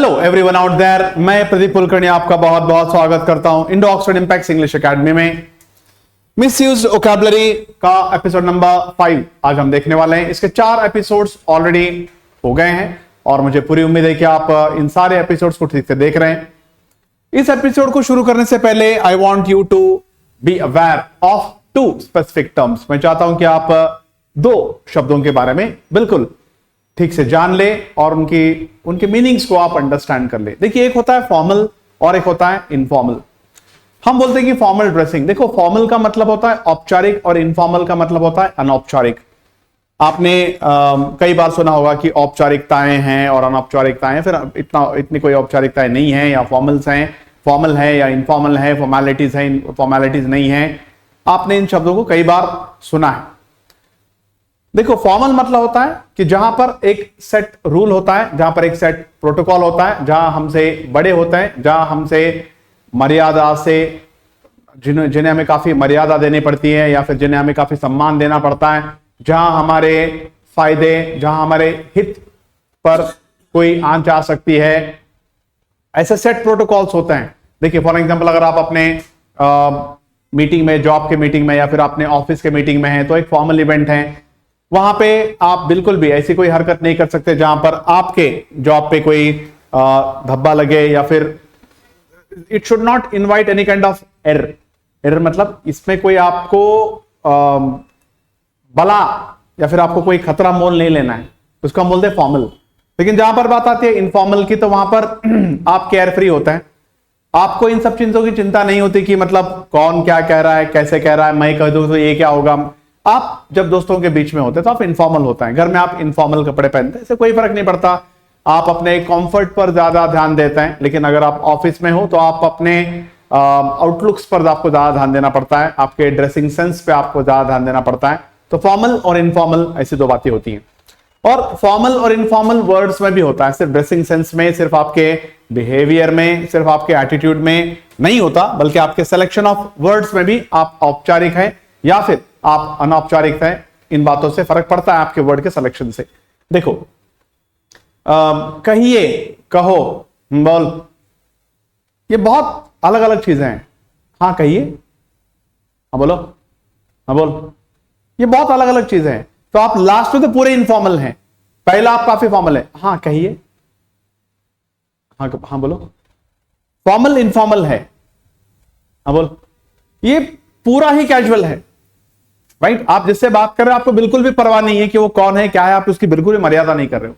Hello everyone out there, मैं प्रदीप कुलकर्णी आपका बहुत बहुत स्वागत करता हूं Indo Oxford impact English academy में। मिसयूज्ड वोकैबुलरी का एपिसोड नंबर 5 आज हम देखने वाले हैं। इसके 4 एपिसोड्स ऑलरेडी हो गए हैं और मुझे पूरी उम्मीद है कि आप इन सारे एपिसोड्स को ठीक से देख रहे हैं। इस एपिसोड को शुरू करने से पहले I want you to be aware of 2 specific terms. मैं चाहता हूं कि आप 2 शब्दों के बारे में बिल्कुल ठीक से जान ले और उनके मीनिंग्स को आप अंडरस्टैंड कर ले। देखिए, एक होता है फॉर्मल और एक होता है इनफॉर्मल। हम बोलते हैं कि फॉर्मल ड्रेसिंग, देखो फॉर्मल का मतलब होता है औपचारिक और इनफॉर्मल का मतलब होता है अनौपचारिक। आपने कई बार सुना होगा कि औपचारिकताएं हैं और अनौपचारिकताएं, फिर इतनी कोई औपचारिकताएं नहीं है, या फॉर्मल है या इनफॉर्मल है, फॉर्मेलिटीज है, फॉर्मेलिटीज नहीं है। आपने इन शब्दों को कई बार सुना है। देखो, फॉर्मल मतलब होता है कि जहां पर एक सेट रूल होता है, जहां पर एक सेट प्रोटोकॉल होता है, जहां हमसे बड़े होते हैं, जहां हमसे मर्यादा से जिन्हें हमें काफी मर्यादा देनी पड़ती है या फिर जिन्हें हमें काफी सम्मान देना पड़ता है, जहां हमारे फायदे, जहां हमारे हित पर कोई आंच आ सकती है, ऐसे सेट प्रोटोकॉल्स होते हैं। देखिए, फॉर एग्जांपल अगर आप अपने मीटिंग में, जॉब के मीटिंग में या फिर अपने ऑफिस के मीटिंग में हैं, तो एक फॉर्मल इवेंट है। वहां पे आप बिल्कुल भी ऐसी कोई हरकत नहीं कर सकते जहां पर आपके जॉब पे कोई धब्बा लगे, या फिर it should not invite any kind of error मतलब इसमें कोई आपको बला या फिर आपको कोई खतरा मोल नहीं लेना है, उसको हम बोलते हैं फॉर्मल। लेकिन जहां पर बात आती है इनफॉर्मल की, तो वहां पर आप केयर फ्री होते हैं। आपको इन सब चीजों की चिंता नहीं होती कि मतलब कौन क्या कह रहा है, कैसे कह रहा है, मैं कह दूं तो ये क्या होगा। आप जब दोस्तों के बीच में होते हैं तो आप इनफॉर्मल होता है। घर में आप इनफॉर्मल कपड़े पहनते हैं, इससे कोई फर्क नहीं पड़ता। आप अपने कंफर्ट पर ज्यादा ध्यान देते हैं। लेकिन अगर आप ऑफिस में हो तो आप अपने आउटलुक्स पर आपको ज्यादा ध्यान देना पड़ता है, आपके ड्रेसिंग सेंस पे आपको ज्यादा ध्यान देना पड़ता है। तो फॉर्मल और इनफॉर्मल ऐसी 2 बातें होती हैं। और फॉर्मल और इनफॉर्मल वर्ड्स में भी होता है, सिर्फ ड्रेसिंग सेंस में, सिर्फ आपके बिहेवियर में, सिर्फ आपके एटीट्यूड में नहीं होता, बल्कि आपके सिलेक्शन ऑफ वर्ड्स में भी आप औपचारिक हैं या फिर आप अनौपचारिक हैं। इन बातों से फर्क पड़ता है आपके वर्ड के सिलेक्शन से। देखो, कहिए, कहो, बोल, ये बहुत अलग अलग चीजें हैं। हाँ कहिए, हाँ बोलो, हाँ बोल, ये बहुत अलग अलग चीजें हैं। तो आप लास्ट में तो पूरे इनफॉर्मल हैं, पहला आप काफी फॉर्मल है। हाँ कहिए, हाँ बोलो, फॉर्मल इनफॉर्मल है, हाँ बोल, ये पूरा ही कैजुअल है, राइट। आप जिससे बात कर रहे हो आपको बिल्कुल भी परवाह नहीं है कि वो कौन है, क्या है, आप उसकी बिल्कुल भी मर्यादा नहीं कर रहे हो।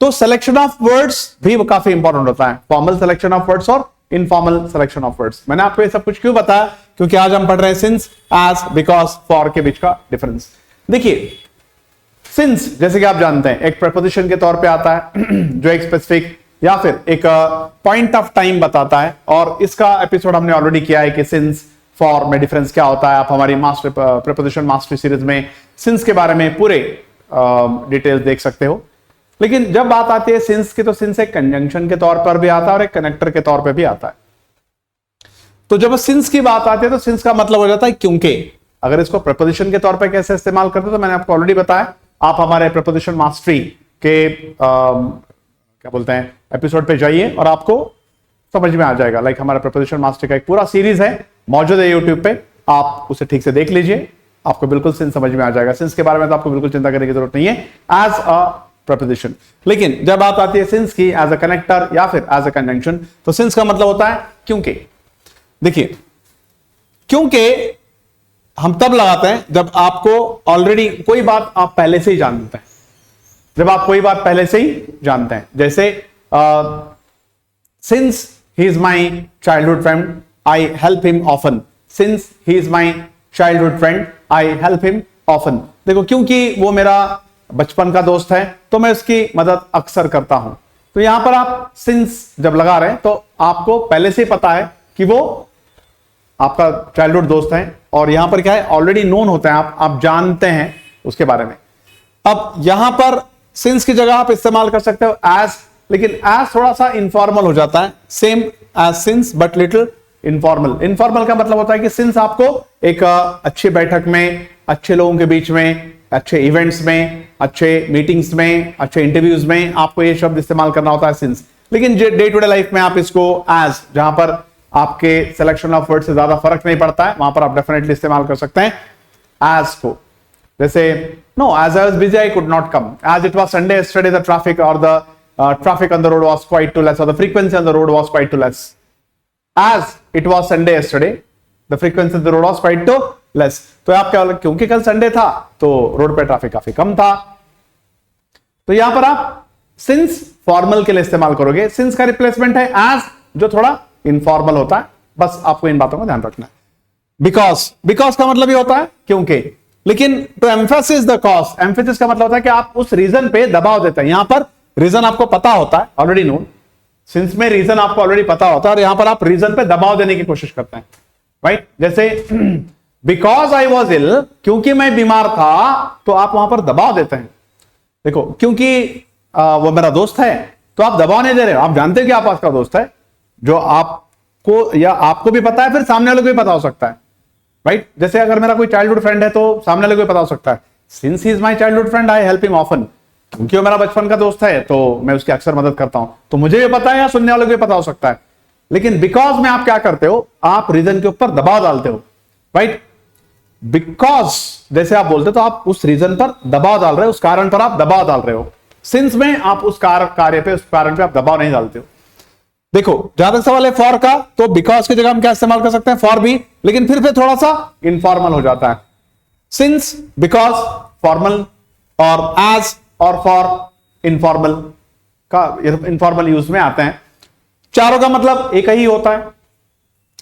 तो सिलेक्शन ऑफ वर्ड्स भी वो काफी इंपॉर्टेंट होता है, फॉर्मल सिलेक्शन ऑफ वर्ड्स और इनफॉर्मल सिलेक्शन ऑफ वर्ड्स। मैंने आपको ये सब कुछ क्यों बताया? क्योंकि आज हम पढ़ रहे हैं सिंस, एज, बिकॉज, फॉर के बीच का डिफरेंस। देखिए, सिंस जैसे कि आप जानते हैं एक प्रपोजिशन के तौर पे आता है जो एक स्पेसिफिक या फिर एक पॉइंट ऑफ टाइम बताता है। और इसका एपिसोड हमने ऑलरेडी किया है कि सिंस फॉर में डिफरेंस क्या होता है। आप हमारी प्रपोजिशन मास्टरी सीरीज में सिंस के बारे में पूरे डिटेल्स देख सकते हो। लेकिन जब बात आती है सिंस की, तो सिंस एक कंजंक्शन के तौर पर भी आता है और एक कनेक्टर के तौर पर भी आता है। तो जब सिंस की बात आती है तो सिंस का मतलब हो जाता है क्योंकि। अगर इसको प्रपोजिशन के तौर पर कैसे इस्तेमाल करते हो तो मैंने आपको ऑलरेडी बताया। आप हमारे प्रपोजिशन मास्टरी के क्या बोलते हैं एपिसोड पे जाइए और आपको समझ में आ जाएगा। लाइक हमारा प्रपोजिशन मास्टरी का एक पूरा सीरीज है, मौजूद है यूट्यूब पे, आप उसे ठीक से देख लीजिए, आपको बिल्कुल सिंस समझ में आ जाएगा। सिंस के बारे में तो आपको बिल्कुल चिंता करने की जरूरत नहीं है एज अ प्रपोजिशन। लेकिन जब बात आती है सिंस की एज अ कनेक्टर या फिर एज अ कंजंक्शन, तो सिंस का मतलब होता है क्योंकि। देखिए, क्योंकि हम तब लगाते हैं जब आपको ऑलरेडी कोई बात आप पहले से ही जानते हैं। जब आप कोई बात पहले से ही जानते हैं, जैसे since he is my childhood friend I help him often. Since he is my childhood friend I help him often. देखो, क्योंकि वो मेरा बचपन का दोस्त है तो मैं उसकी मदद अक्सर करता हूं। तो यहां पर आप सिंस जब लगा रहे हैं तो आपको पहले से ही पता है कि वो आपका चाइल्डहुड दोस्त है, और यहां पर क्या है, ऑलरेडी नोन होता है, आप जानते हैं उसके बारे में। अब यहां पर सिंस की जगह आप इस्तेमाल कर सकते हो एज, लेकिन एज थोड़ा सा इनफॉर्मल हो जाता है, same as since but little informal. Informal का मतलब होता है कि सिंस आपको एक अच्छी बैठक में, अच्छे लोगों के बीच में, अच्छे इवेंट्स में, अच्छे मीटिंग्स में, अच्छे इंटरव्यूज में आपको ये शब्द इस्तेमाल करना होता है सिंस। लेकिन डे टू डे लाइफ में आप इसको एज, जहां पर आपके सिलेक्शन ऑफ वर्ड से ज्यादा फर्क नहीं पड़ता है, वहां पर आप डेफिनेटली इस्तेमाल कर सकते हैं एज को। जैसे no, as I was busy I could not come, as it was Sunday yesterday the traffic और the traffic on the road was quite too less, or the frequency on the road was quite too less. As it was Sunday yesterday, the frequency on the road was quite too less. तो आप क्या बोले, क्योंकि कल Sunday था तो road पे traffic काफी कम था। तो यहां पर आप सिंस फॉर्मल के लिए इस्तेमाल करोगे। सिंस का रिप्लेसमेंट है एज, जो थोड़ा इनफॉर्मल होता है। बस आपको इन बातों का ध्यान रखना है। बिकॉज का मतलब ये होता है क्योंकि, लेकिन to emphasis the cause, emphasis का मतलब होता है कि आप उस रीजन पे दबाव देते हैं। यहां पर रीजन आपको पता होता है, ऑलरेडी नोन। सिंस में रीजन आपको ऑलरेडी पता होता है और यहां पर आप रीजन पे दबाव देने की कोशिश करते हैं, राइट। जैसे बिकॉज आई वॉज इल, क्योंकि मैं बीमार था, तो आप वहां पर दबाव देते हैं। देखो, क्योंकि वो मेरा दोस्त है, तो आप दबाव नहीं दे रहे हो, आप जानते हैं कि आप आपका दोस्त है, जो आपको या आपको भी पता है, फिर सामने वाले को भी पता हो सकता है, राइट। जैसे अगर मेरा कोई चाइल्डहुड फ्रेंड है तो सामने वाले को भी पता हो सकता है, since he is my childhood friend I help him often, क्योंकि वो मेरा बचपन का दोस्त है तो मैं उसकी अक्सर मदद करता हूं, तो मुझे भी पता है या सुनने वालों को भी पता हो सकता है। लेकिन बिकॉज में आप क्या करते हो, आप रीजन के ऊपर दबाव डालते हो, राइट। बिकॉज जैसे आप बोलते हो तो आप उस रीजन पर दबाव डाल रहे हो, उस कारण पर आप दबाव डाल रहे हो। सिंस में आप उस कार्य पे, उस कारण पे आप दबाव नहीं डालते हो। देखो, जहां तक सवाल है फॉर का, तो बिकॉज की जगह हम क्या इस्तेमाल कर सकते हैं, फॉर भी, लेकिन फिर थोड़ा सा इनफॉर्मल हो जाता है। सिंस, बिकॉज फॉर्मल, और एज और फॉर इनफॉर्मल का, इनफॉर्मल यूज में आते हैं। चारों का मतलब एक ही होता है।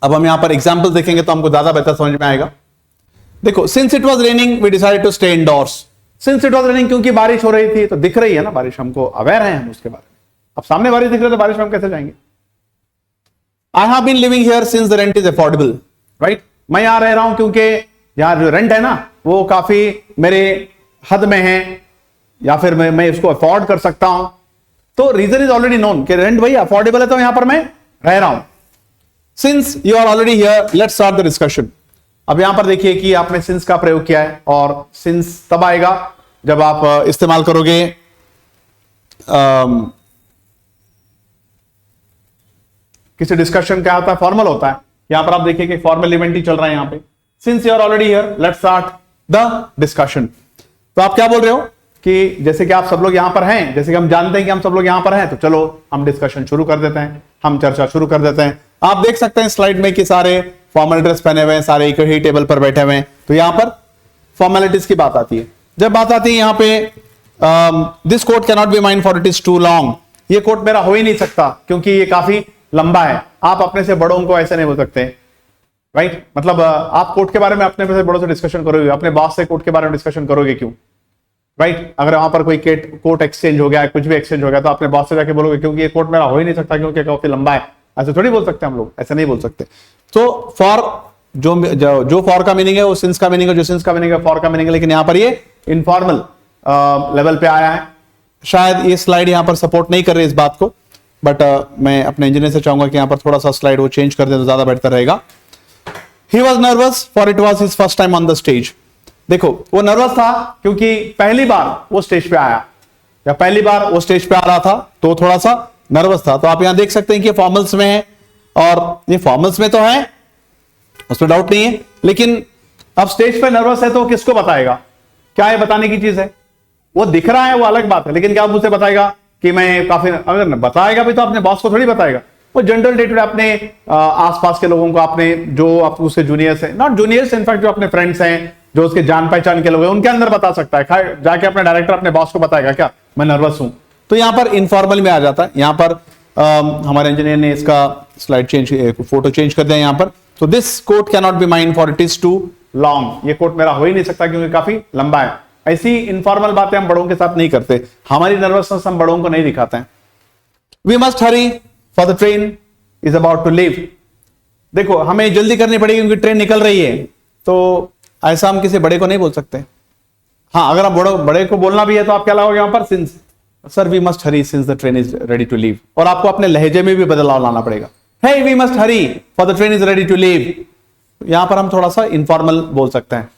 अब हम यहां पर एग्जांपल देखेंगे तो हमको ज्यादा बेहतर समझ में आएगा। देखो, since it was raining we decided to stay indoors. Since it was raining, क्योंकि बारिश हो रही थी, तो दिख रही है ना बारिश, हमको अवेयर है हम उसके बारे में। अब सामने बारिश दिख रही है तो बारिश में हम कैसे जाएंगे। I have been living here since the rent is affordable, right. मैं यहां रह रहा हूं क्योंकि यहां जो रेंट है ना वो काफी मेरे हद में है, या फिर मैं इसको अफोर्ड कर सकता हूं। तो रीजन इज ऑलरेडी नोन कि रेंट भाई अफोर्डेबल है, तो यहां पर मैं रह रहा हूं। Since you are already here let's start the discussion. अब यहां पर देखिए कि आपने सिंस का प्रयोग किया है, और सिंस तब आएगा जब आप इस्तेमाल करोगे किसी डिस्कशन क्या होता है, फॉर्मल होता है। यहां पर आप देखिए कि फॉर्मल इवेंट ही चल रहा है यहां पे। Since you are already here let's start the discussion. तो आप क्या बोल रहे हो कि जैसे कि आप सब लोग यहां पर हैं, जैसे कि हम जानते हैं कि हम सब लोग यहां पर हैं, तो चलो हम डिस्कशन शुरू कर देते हैं, हम चर्चा शुरू कर देते हैं। आप देख सकते हैं स्लाइड में कि सारे फॉर्मल ड्रेस पहने हुए हैं, सारे एक ही टेबल पर बैठे हुए हैं। तो यहां पर फॉर्मेलिटीज की बात आती है। जब बात आती है यहां पे this coat can not be mine for it is too long, ये कोट मेरा हो ही नहीं सकता क्योंकि ये काफी लंबा है। आप अपने से बड़ों को ऐसे नहीं बोल सकते, राइट। मतलब आप कोर्ट के बारे में अपने से बड़ों से डिस्कशन करोगे, अपने बॉस से कोर्ट के बारे में डिस्कशन करोगे क्यों, राइट। अगर वहां पर कोई कोर्ट एक्सचेंज हो गया, कुछ भी एक्सचेंज हो गया, तो अपने बॉस से जाके बोलोगे क्योंकि ये कोर्ट मेरा हो ही नहीं सकता क्योंकि काफी लंबा है। ऐसे थोड़ी बोल सकते हम लोग, ऐसे नहीं बोल सकते। तो फॉर जो फॉर का मीनिंग है वो सिंस का मीनिंग है, जो सिंस का मीनिंग है फॉर का मीनिंग है, लेकिन यहां पर ये इनफॉर्मल लेवल पे आया है। शायद ये स्लाइड यहां पर सपोर्ट नहीं कर रही इस बात को, बट मैं अपने इंजीनियर से चाहूंगा कि यहां पर थोड़ा सा स्लाइड वो चेंज कर दे तो ज्यादा बेहतर रहेगा। He was nervous for it was his first time on the stage. देखो, वो नर्वस था क्योंकि पहली बार वो स्टेज पे आया, या पहली बार वो स्टेज पे आ रहा था, तो थोड़ा सा नर्वस था। तो आप यहां देख सकते हैं कि फॉर्मल्स में है, और ये फॉर्मल्स में तो है, उसमें डाउट नहीं है, लेकिन अब स्टेज पे नर्वस है तो किसको बताएगा, क्या ये बताने की चीज है। वो दिख रहा है वो अलग बात है, लेकिन क्या मुझे बताएगा कि मैं काफी, अगर बताएगा भी तो अपने बॉस को थोड़ी बताएगा। वो जनरल डे टू डे अपने आसपास के लोगों को, अपने जो आप उसके जूनियर्स हैं, नॉट जूनियर्स, इनफैक्ट जो अपने फ्रेंड्स हैं, जो उसके जान पहचान के लोग हैं, उनके अंदर बता सकता है। जाके अपने डायरेक्टर, अपने बॉस को बताएगा क्या मैं नर्वस हूं, तो यहां पर इनफॉर्मल में आ जाता है। यहां पर हमारे इंजीनियर ने इसका स्लाइड चेंज, फोटो चेंज कर दिया यहां पर। तो this coat can not be mine for it is too long, ये कोट मेरा हो ही नहीं सकता क्योंकि काफी लंबा है। ऐसी इनफॉर्मल बातें हम बड़ों के साथ नहीं करते, हमारी नर्वसनेस हम बड़ों को नहीं दिखाते हैं। We must hurry for the train is about to leave. देखो, हमें जल्दी करनी पड़ेगी क्योंकि ट्रेन निकल रही है, तो ऐसा हम किसी बड़े को नहीं बोल सकते। हाँ, अगर आप बड़े को बोलना भी है तो आप क्या लगाओगे यहां पर, since sir we must hurry since the train is ready to leave, और आपको अपने लहजे में भी बदलाव लाना पड़ेगा। Hey we must hurry for the train is ready to leave, यहां पर हम थोड़ा सा इनफॉर्मल बोल सकते हैं।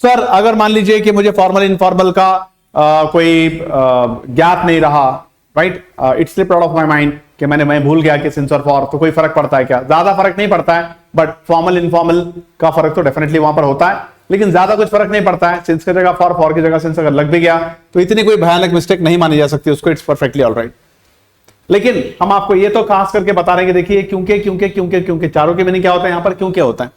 सर, अगर मान लीजिए कि मुझे फॉर्मल इनफॉर्मल का कोई ज्ञात नहीं रहा, right, it slipped out of my mind कि मैं भूल गया कि सिंस और फॉर, तो कोई फर्क पड़ता है क्या? ज्यादा फर्क नहीं पड़ता है, बट फॉर्मल इनफॉर्मल का फर्क तो डेफिनेटली वहां पर होता है, लेकिन ज्यादा कुछ फर्क नहीं पड़ता है। सिंस की जगह फॉर, फॉर की जगह सिंस अगर लग भी गया तो इतनी कोई भयानक मिस्टेक नहीं मानी जा सकती उसको, इट्स परफेक्टली ऑलराइट। लेकिन हम आपको ये तो खास करके बता रहे हैं कि देखिए क्योंकि क्योंकि क्योंकि क्योंकि चारों के मीनिंग क्या होता है यहां पर? क्योंकि होता है।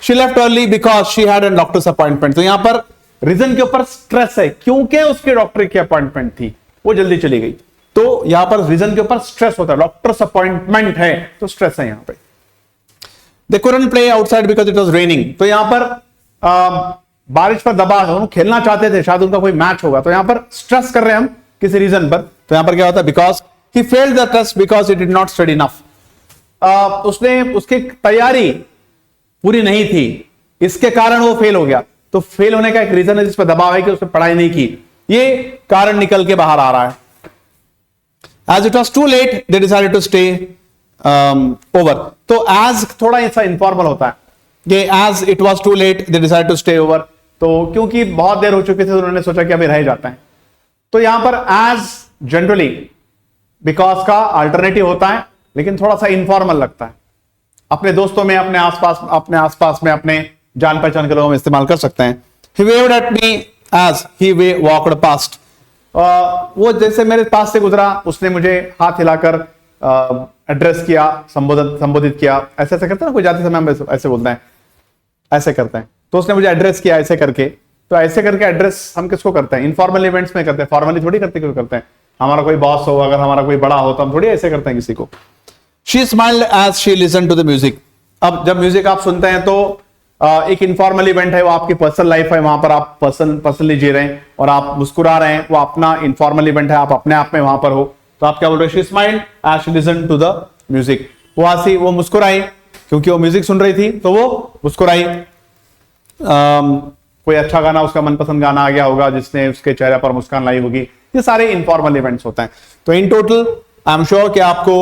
She left early because she had an doctors appointment, तो यहां पर रीजन के ऊपर स्ट्रेस है, क्योंकि उसके डॉक्टर की अपॉइंटमेंट थी, वो जल्दी चली गई, तो यहां पर रीजन के ऊपर स्ट्रेस होता है, डॉक्टर्स अपॉइंटमेंट है तो स्ट्रेस है यहां पे। They couldn't play outside because it was raining, तो यहां पर बारिश पर दबाव है, वो खेलना चाहते थे, शायद उनका कोई मैच होगा, तो यहां पर स्ट्रेस कर रहे हैं हम किसी रीजन पर, तो यहां पर क्या होता है? Because he failed the test because he did not study enough, उसने उसकी तैयारी पूरी नहीं थी, इसके कारण वो फेल हो गया, तो फेल होने का एक रीजन है जिस पर दबाव है कि उसने पढ़ाई नहीं की, ये कारण निकल के बाहर आ रहा है। As it was too late, they decided to stay over. तो as थोड़ा ऐसा इनफॉर्मल होता है कि as it was too late, they decided to stay over. तो क्योंकि बहुत देर हो चुकी थी, उन्होंने सोचा कि अभी रह जाते हैं। तो यहां पर as जनरली बिकॉज का अल्टरनेटिव होता है, लेकिन थोड़ा सा इनफॉर्मल लगता है। अपने दोस्तों में, अपने आसपास में, अपने जान पहचान के लोगों में इस्तेमाल कर सकते हैं। He waved at me as he walked past. वो जैसे मेरे पास से गुजरा, उसने मुझे हाथ हिलाकर एड्रेस किया, संबोधित किया, ऐसे करते हैं ना, कोई जाते समय हम ऐसे बोलते हैं, ऐसे करते हैं, तो उसने मुझे एड्रेस किया ऐसे करके, तो ऐसे करके एड्रेस हम किसको करते हैं? इनफॉर्मल इवेंट्स में करते हैं, फॉर्मली थोड़ी करते हैं। हमारा कोई बॉस हो, अगर हमारा कोई बड़ा हो, तो हम थोड़ी ऐसे करते हैं किसी को। She smiled as she listened to the music, अब जब म्यूजिक आप सुनते हैं तो एक इनफॉर्मल इवेंट है, वो आपकी पर्सनल लाइफ है, वहां पर आप पर्सनली जी रहे हैं और आप मुस्कुरा रहे हैं, वो अपना इनफॉर्मल इवेंट है, आप अपने आप में वहां पर हो, तो आप क्या बोल रहे हैं? She smiled as she listened to the music, वो मुस्कुराई क्योंकि वो म्यूजिक सुन रही थी, तो वो मुस्कुराई। कोई अच्छा गाना, उसका मनपसंद गाना आ गया होगा जिसने उसके चेहरे पर मुस्कान लाई होगी, ये सारे इनफॉर्मल इवेंट्स होते हैं। तो in total I am sure कि आपको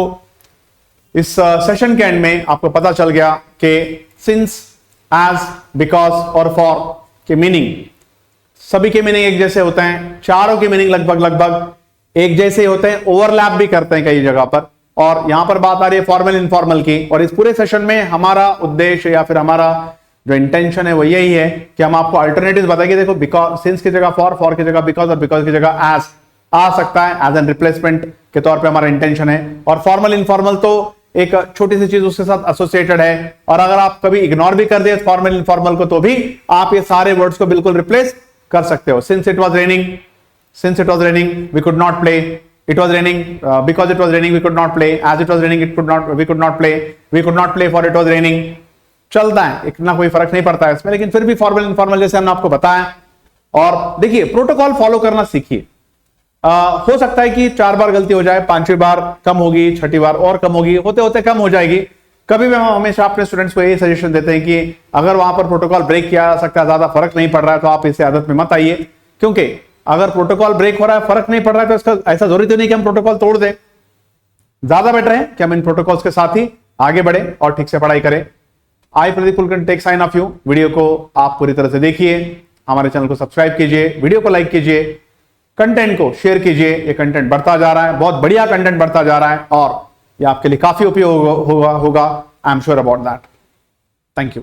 इस सेशन के एंड में आपको पता चल गया कि सिंस, एज, बिकॉज और फॉर के मीनिंग, सभी के मीनिंग एक जैसे होते हैं, चारों के मीनिंग लगभग एक जैसे होते हैं, ओवरलैप भी करते हैं कई जगह पर, और यहां पर बात आ रही है फॉर्मल इनफॉर्मल की। और इस पूरे सेशन में हमारा उद्देश्य या फिर हमारा जो इंटेंशन है वो यही है कि हम आपको अल्टरनेटिव बताएंगे। देखो, बिकॉज, सिंस की जगह फॉर की जगह बिकॉज, और बिकॉज की जगह एज आ सकता है, एज एन रिप्लेसमेंट के तौर पे हमारा इंटेंशन है। और फॉर्मल इनफॉर्मल तो एक छोटी सी चीज उसके साथ एसोसिएटेड है, और अगर आप कभी इग्नोर भी कर दिए फॉर्मल इनफॉर्मल को, तो भी आप ये सारे वर्ड्स को बिल्कुल रिप्लेस कर सकते हो। Since it was raining we could not play, it was raining because it was raining we could not play, as it was raining we could not play for it was raining. चलता है, इतना कोई फर्क नहीं पड़ता है इसमें, लेकिन फिर भी फॉर्मल इनफॉर्मल जैसे हमने आपको बताया। और देखिए, प्रोटोकॉल फॉलो करना सीखिए। हो सकता है कि 4 बार गलती हो जाए, 5वीं बार कम होगी, 6ठी बार और कम होगी, होते होते कम हो जाएगी। कभी भी हम हमेशा अपने स्टूडेंट्स को यही सजेशन देते हैं कि अगर वहां पर प्रोटोकॉल ब्रेक किया जा सकता है, ज्यादा फर्क नहीं पड़ रहा है, तो आप इसे आदत में मत आइए, क्योंकि अगर प्रोटोकॉल ब्रेक हो रहा है, फर्क नहीं पड़ रहा है, तो इसका ऐसा जरूरी तो नहीं कि हम प्रोटोकॉल तोड़ दें। ज्यादा बेटर है कि हम इन प्रोटोकॉल्स के साथ ही आगे बढ़े और ठीक से पढ़ाई करें। I Pradeep Kulkarni take sign off you. Video को आप पूरी तरह से देखिए, हमारे चैनल को सब्सक्राइब कीजिए, वीडियो को लाइक कीजिए, कंटेंट को शेयर कीजिए। ये कंटेंट बढ़ता जा रहा है, बहुत बढ़िया कंटेंट बढ़ता जा रहा है, और ये आपके लिए काफी उपयोग होगा। I am sure about that. Thank you.